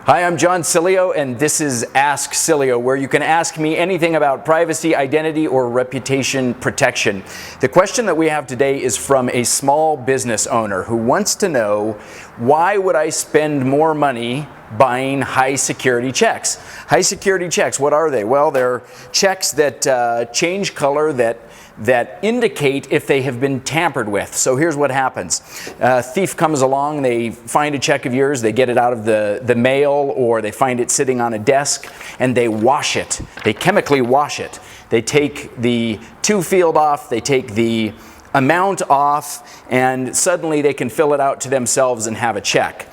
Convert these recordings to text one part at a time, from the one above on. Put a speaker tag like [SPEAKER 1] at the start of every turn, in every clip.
[SPEAKER 1] Hi, I'm John Sileo, and this is Ask Sileo, where you can ask me anything about privacy, identity, or reputation protection. The question that we have today is from a small business owner who wants to know, why would I spend more money buying high security checks? High security checks, what are they? Well, they're checks that change color, that indicate if they have been tampered with. So here's what happens. A thief comes along, they find a check of yours, they get it out of the mail, or they find it sitting on a desk, and they wash it. They chemically wash it. They take the to field off, they take the amount off, and suddenly they can fill it out to themselves and have a check.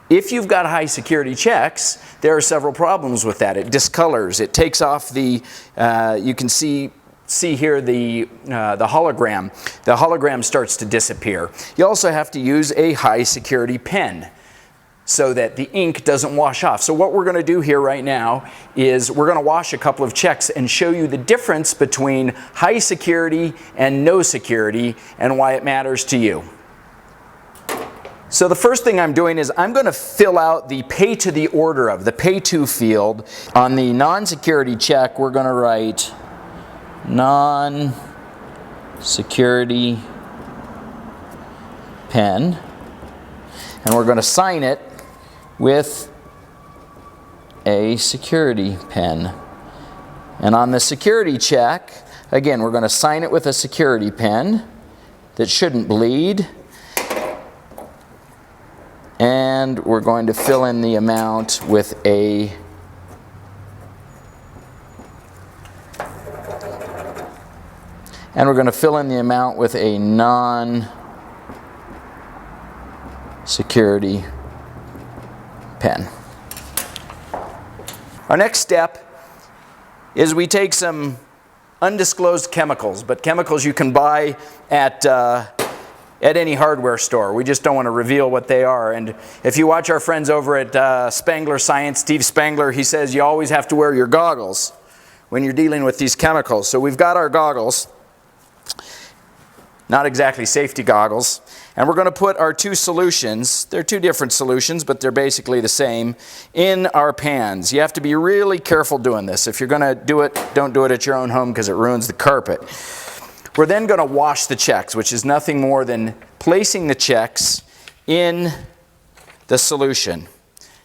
[SPEAKER 1] If you've got high security checks, there are several problems with that. It discolors, it takes off the, you can see here the hologram. The hologram starts to disappear. You also have to use a high security pen so that the ink doesn't wash off. So what we're going to do here right now is we're going to wash a couple of checks and show you the difference between high security and no security and why it matters to you. So the first thing I'm doing is I'm going to fill out the pay to the order of, the pay to field. On the non-security check, we're going to write non-security pen, and we're going to sign it with a security pen. And on the security check, again, we're going to sign it with a security pen that shouldn't bleed, and we're going to fill in the amount with a non-security pen. Our next step is we take some undisclosed chemicals, but chemicals you can buy at any hardware store. We just don't want to reveal what they are. And if you watch our friends over at Spangler Science, Steve Spangler, he says you always have to wear your goggles when you're dealing with these chemicals. So we've got our goggles. Not exactly safety goggles. And we're going to put our two solutions, they're two different solutions, but they're basically the same, in our pans. You have to be really careful doing this. If you're going to do it, don't do it at your own home because it ruins the carpet. We're then going to wash the checks, which is nothing more than placing the checks in the solution.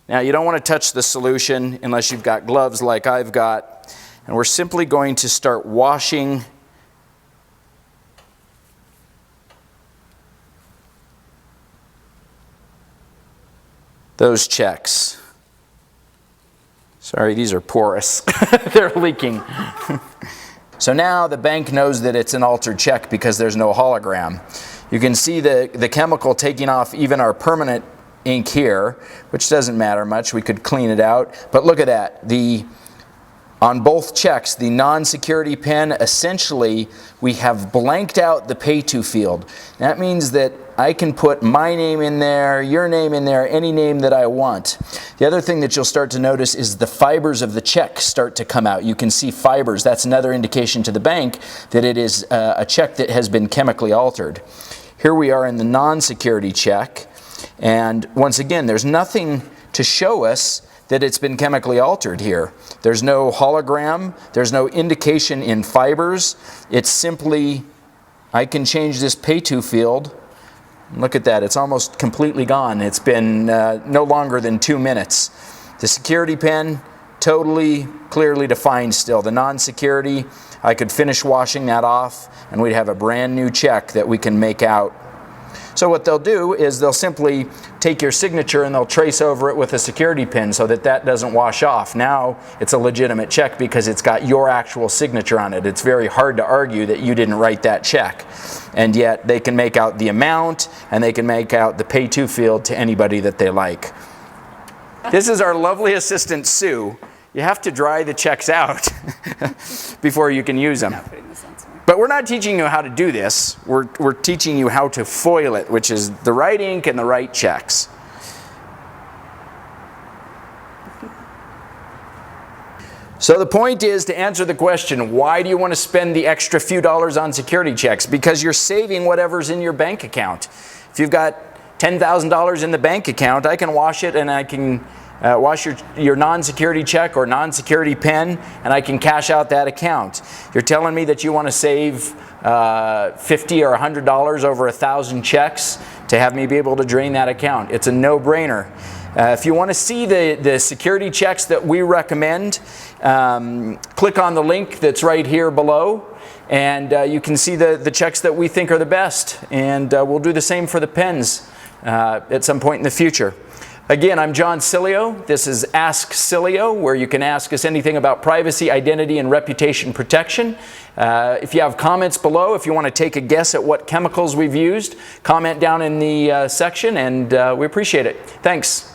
[SPEAKER 1] Now, you don't want to touch the solution unless you've got gloves like I've got. And we're simply going to start washing those checks. Sorry, these are porous. They're leaking. So now the bank knows that it's an altered check because there's no hologram. You can see the chemical taking off even our permanent ink here, which doesn't matter much. We could clean it out. But look at that. On both checks, the non-security pen, essentially, we have blanked out the pay to field. That means that I can put my name in there, your name in there, any name that I want. The other thing that you'll start to notice is the fibers of the check start to come out. You can see fibers. That's another indication to the bank that it is a check that has been chemically altered. Here we are in the non-security check, and once again, there's nothing to show us that it's been chemically altered here. There's no hologram, there's no indication in fibers. It's simply, I can change this pay to field. Look at that, it's almost completely gone. It's been no longer than 2 minutes. The security pen, totally clearly defined still. The non-security, I could finish washing that off and we'd have a brand new check that we can make out. So what they'll do is they'll simply take your signature and they'll trace over it with a security pin so that that doesn't wash off. Now it's a legitimate check because it's got your actual signature on it. It's very hard to argue that you didn't write that check. And yet they can make out the amount and they can make out the pay to field to anybody that they like. This is our lovely assistant, Sue. You have to dry the checks out before you can use them. But we're not teaching you how to do this. We're teaching you how to foil it, which is the right ink and the right checks. So the point is to answer the question, why do you want to spend the extra few dollars on security checks? Because you're saving whatever's in your bank account. If you've got $10,000 in the bank account, I can wash it and I can wash your non-security check or non-security pen, and I can cash out that account. You're telling me that you want to save $50 or $100 over 1,000 checks to have me be able to drain that account. It's a no-brainer. If you want to see the security checks that we recommend, click on the link that's right here below, and you can see the checks that we think are the best. And we'll do the same for the pens at some point in the future. Again, I'm John Sileo. This is Ask Sileo, where you can ask us anything about privacy, identity, and reputation protection. If you have comments below, if you want to take a guess at what chemicals we've used, comment down in the section, and we appreciate it. Thanks.